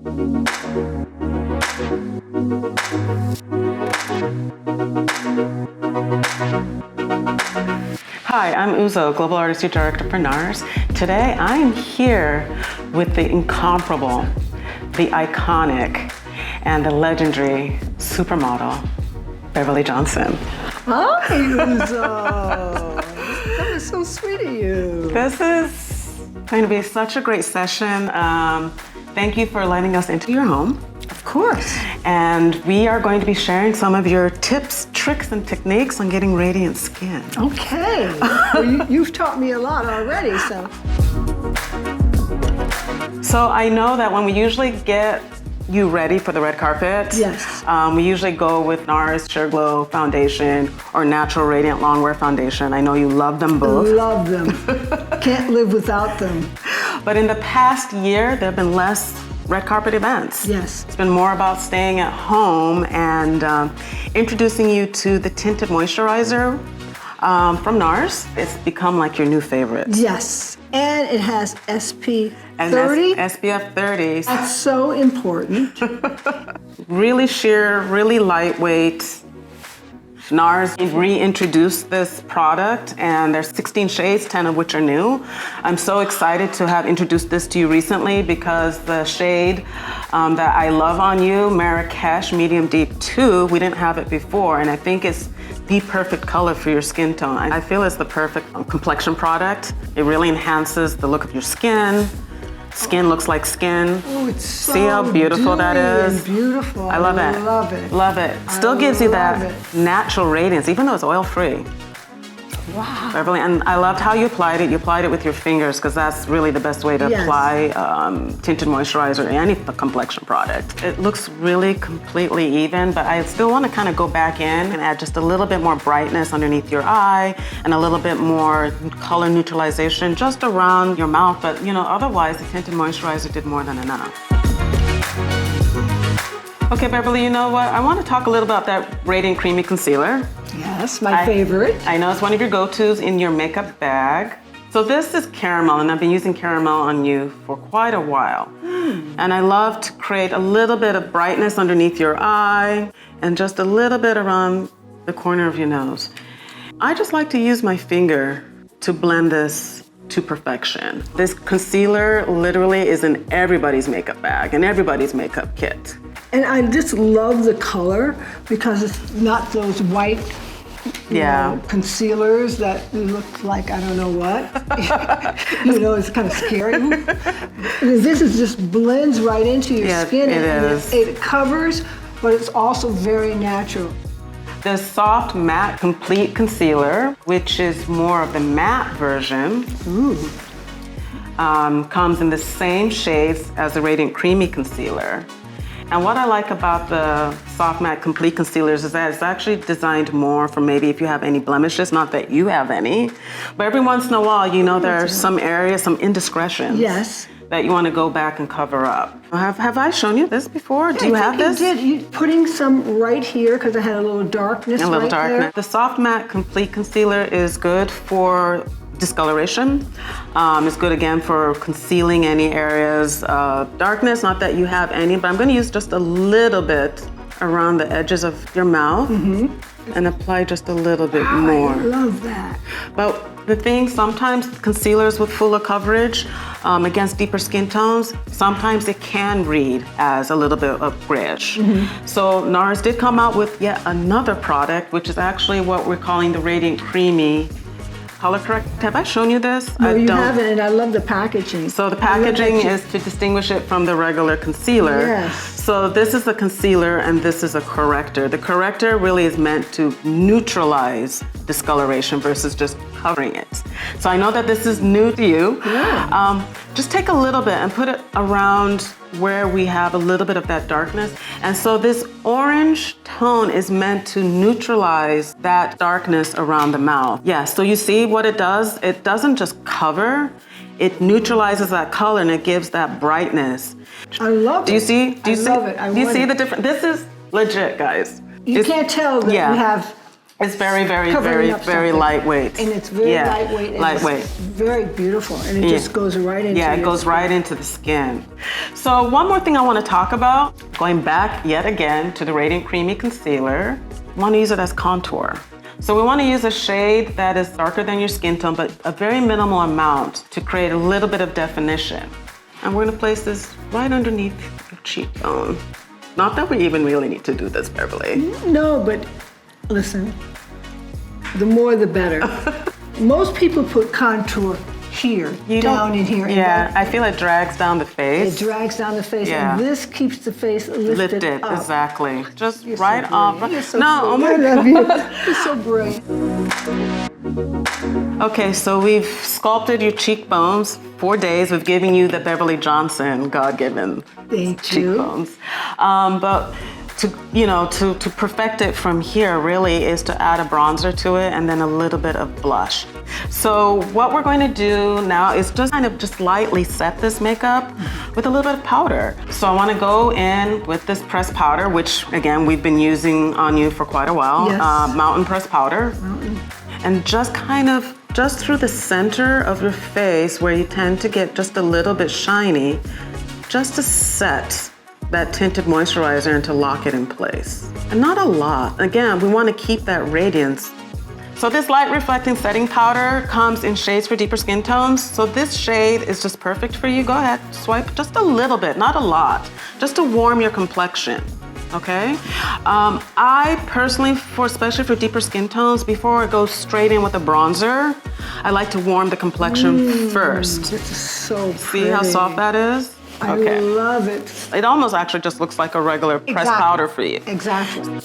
Hi, I'm Uzo, Global Artistry Director for NARS. Today, I'm here with the incomparable, the iconic, and the legendary supermodel, Beverly Johnson. Hi, Uzo. That was so sweet of you. This is going to be such a great session. Thank you for letting us into your home. Of course. And we are going to be sharing some of your tips, tricks, and techniques on getting radiant skin. Okay. Well, you've taught me a lot already, so. So I know that when we usually get you ready for the red carpet, yes, we usually go with NARS Sheer Glow Foundation or Natural Radiant Longwear Foundation. I know you love them both. Love them. Can't live without them. But in the past year, there have been less red carpet events. Yes. It's been more about staying at home and introducing you to the Tinted Moisturizer from NARS. It's become like your new favorite. Yes, and it has SPF 30. And SPF 30. That's so important. Really sheer, really lightweight. NARS reintroduced this product and there's 16 shades, 10 of which are new. I'm so excited to have introduced this to you recently because the shade that I love on you, Marrakesh Medium Deep 2, we didn't have it before, and I think it's the perfect color for your skin tone. I feel it's the perfect complexion product. It really enhances the look of your skin. Skin looks like skin. Oh, it's so See how beautiful that is? Beautiful. I love it. Love it. Love it. Still gives you that natural radiance, even though it's oil-free. Wow. Beverly, and I loved how you applied it. You applied it with your fingers because that's really the best way to apply tinted moisturizer or any complexion product. It looks really completely even, but I still want to kind of go back in and add just a little bit more brightness underneath your eye and a little bit more color neutralization just around your mouth. But you know, otherwise the tinted moisturizer did more than enough. Okay, Beverly, you know what? I want to talk a little about that Radiant Creamy Concealer. Yes, my favorite. I know it's one of your go-tos in your makeup bag. So this is caramel, and I've been using caramel on you for quite a while. And I love to create a little bit of brightness underneath your eye and just a little bit around the corner of your nose. I just like to use my finger to blend this to perfection. This concealer literally is in everybody's makeup bag and everybody's makeup kit. And I just love the color because it's not those white you know, concealers that look like I don't know what. You know, it's kind of scary. This is just blends right into your skin. It covers, but it's also very natural. The Soft Matte Complete Concealer, which is more of the matte version, comes in the same shades as the Radiant Creamy Concealer. And what I like about the Soft Matte Complete Concealers is that it's actually designed more for maybe if you have any blemishes, not that you have any, but every once in a while, you know, there are some areas, some indiscretions that you want to go back and cover up. Have I shown you this before? Do you have this? You did. You're putting some right here because I had a little darkness there. The Soft Matte Complete Concealer is good for discoloration. It's good again for concealing any areas of darkness, not that you have any, but I'm going to use just a little bit around the edges of your mouth and apply just a little bit more. I love that. But the thing, sometimes concealers with fuller coverage against deeper skin tones, sometimes it can read as a little bit of grayish. So NARS did come out with yet another product, which is actually what we're calling the Radiant Creamy Color Corrector. Have I shown you this? No, you haven't, and I love the packaging. So the packaging is to distinguish it from the regular concealer. Yes. So this is a concealer and this is a corrector. The corrector really is meant to neutralize discoloration versus just covering it. So I know that this is new to you. Just take a little bit and put it around where we have a little bit of that darkness. And so this orange tone is meant to neutralize that darkness around the mouth. Yeah, so you see what it does? It doesn't just cover, it neutralizes that color and it gives that brightness. I love it. Do you see? I love it. Do you see the difference? This is legit, guys. You can't tell that you have It's very, very, covering very, up very something. lightweight. And it's very lightweight. And lightweight. It's very beautiful, and it just goes right into it your goes right into the skin. So one more thing I want to talk about, going back yet again to the Radiant Creamy Concealer, I want to use it as contour. So we want to use a shade that is darker than your skin tone, but a very minimal amount to create a little bit of definition. And we're going to place this right underneath your cheekbone. Not that we even really need to do this, Beverly. No, but listen, the more the better. Most people put contour here, down in here. Yeah, I feel it drags down the face. It drags down the face, and this keeps the face lifted up. Exactly. Just You're right so off. brilliant. You're so No, brilliant. oh my I love you. You're so brilliant. Okay, so we've sculpted your cheekbones 4 days. We've given you the Beverly Johnson God-given cheekbones. But to perfect it from here really is to add a bronzer to it and then a little bit of blush. So what we're going to do now is just kind of lightly set this makeup with a little bit of powder. So I want to go in with this pressed powder, which again, we've been using on you for quite a while. Yes. Mountain pressed powder. And just through the center of your face where you tend to get just a little bit shiny, just to set that tinted moisturizer and to lock it in place. And not a lot. Again, we want to keep that radiance. So this light reflecting setting powder comes in shades for deeper skin tones. So this shade is just perfect for you. Go ahead, swipe just a little bit, not a lot, just to warm your complexion. Okay? I personally, especially for deeper skin tones, before I go straight in with a bronzer, I like to warm the complexion first. This is so pretty. See how soft that is? Okay. I love it. It almost actually just looks like a regular pressed powder for you. Exactly.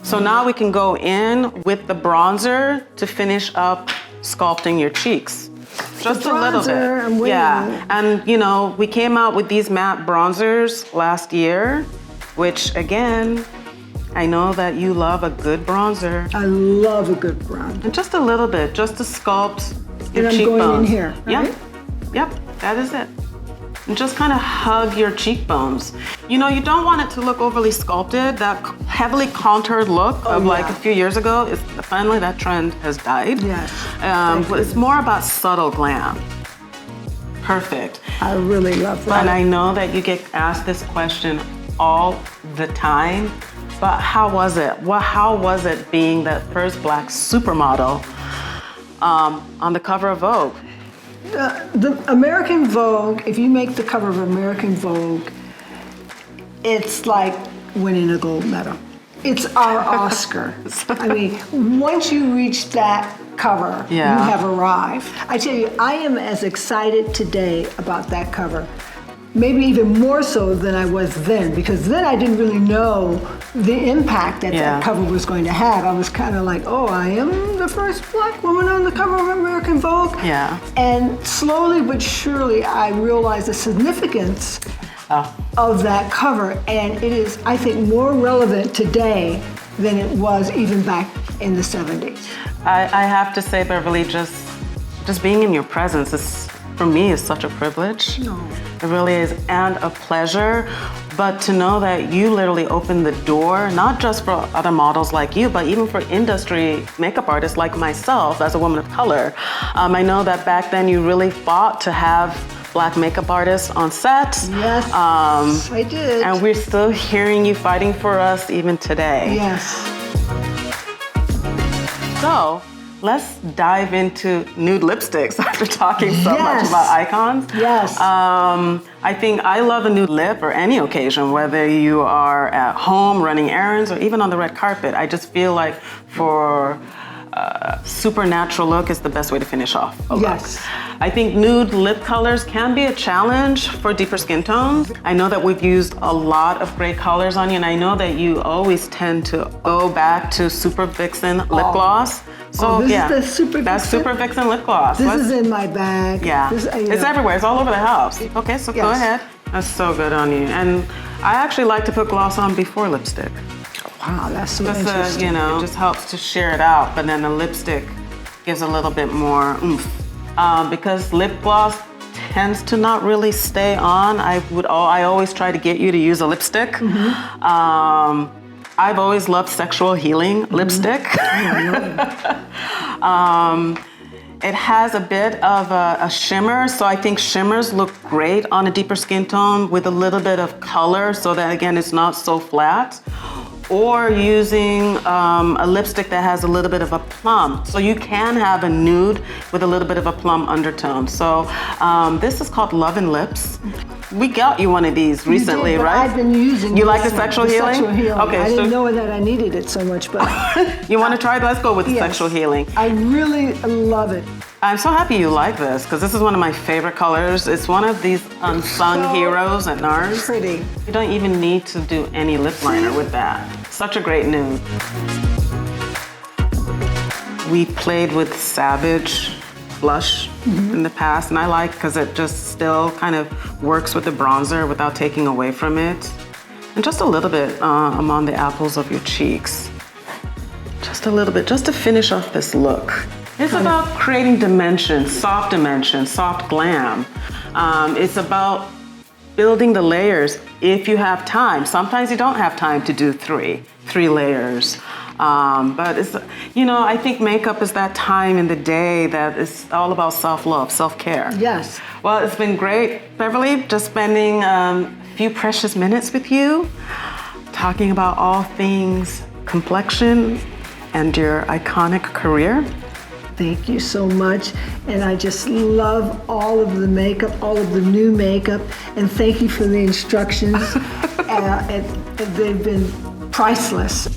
So now we can go in with the bronzer to finish up sculpting your cheeks. Just a little bit. I'm waiting. Yeah, and we came out with these matte bronzers last year, which again, I know that you love a good bronzer. I love a good bronzer. And just a little bit, just to sculpt your cheekbones. And I'm going in here, right? Yep, that is it. And just kind of hug your cheekbones. You don't want it to look overly sculpted. That heavily contoured look of like a few years ago, finally that trend has died. Yes. But it's more about subtle glam. Perfect. I really love that. And I know that you get asked this question all the time, but how was it? How was it being that first Black supermodel on the cover of Vogue? The American Vogue, if you make the cover of American Vogue, it's like winning a gold medal. It's our Oscar. I mean, once you reach that cover, you have arrived. I tell you, I am as excited today about that cover, maybe even more so than I was then, because then I didn't really know the impact that that cover was going to have. I was kind of like, oh, I am the first Black woman on the cover of American Vogue. Yeah. And slowly but surely, I realized the significance of that cover, and it is, I think, more relevant today than it was even back in the 70s. I have to say, Beverly, just being in your presence is, for me, is such a privilege. No. It really is, and a pleasure. But to know that you literally opened the door, not just for other models like you, but even for industry makeup artists like myself as a woman of color. I know that back then you really fought to have Black makeup artists on set. Yes, I did. And we're still hearing you fighting for us even today. Yes. So, let's dive into nude lipsticks after talking so much about icons. Yes. I think I love a nude lip for any occasion, whether you are at home running errands or even on the red carpet. I just feel like for super natural look is the best way to finish off a look. I think nude lip colors can be a challenge for deeper skin tones. I know that we've used a lot of great colors on you, and I know that you always tend to go back to Super Vixen lip gloss. So this is the Super Vixen? That's Super Vixen lip gloss. This is in my bag. Yeah, it's everywhere. It's all over the house. Okay, so go ahead. That's so good on you. And I actually like to put gloss on before lipstick. Wow, that's so interesting. It just helps to sheer it out, but then the lipstick gives a little bit more oomph. Because lip gloss tends to not really stay on, I always try to get you to use a lipstick. I've always loved sexual healing lipstick. It has a bit of a shimmer, so I think shimmers look great on a deeper skin tone with a little bit of color so that, again, it's not so flat. Or using a lipstick that has a little bit of a plum. So you can have a nude with a little bit of a plum undertone. So this is called Love and Lips. We got you one of these recently, you did, but right? I've been using You like the this sexual one, the healing? Sexual healing. Okay, I didn't know that I needed it so much, but you want to try it? Let's go with the yes, sexual healing. I really love it. I'm so happy you like this because this is one of my favorite colors. It's one of these unsung So heroes at NARS. Pretty. You don't even need to do any lip liner with that. Such a great nude. We played with Savage blush in the past, and I like because it just still kind of works with the bronzer without taking away from it. And just a little bit among the apples of your cheeks. Just a little bit, just to finish off this look. It's about creating dimension, soft glam. It's about building the layers if you have time. Sometimes you don't have time to do three layers. But it's, you know, I think makeup is that time in the day that is all about self-love, self-care. Yes. Well, it's been great, Beverly, just spending a few precious minutes with you, talking about all things complexion and your iconic career. Thank you so much. And I just love all of the makeup, all of the new makeup. And thank you for the instructions. They've been priceless.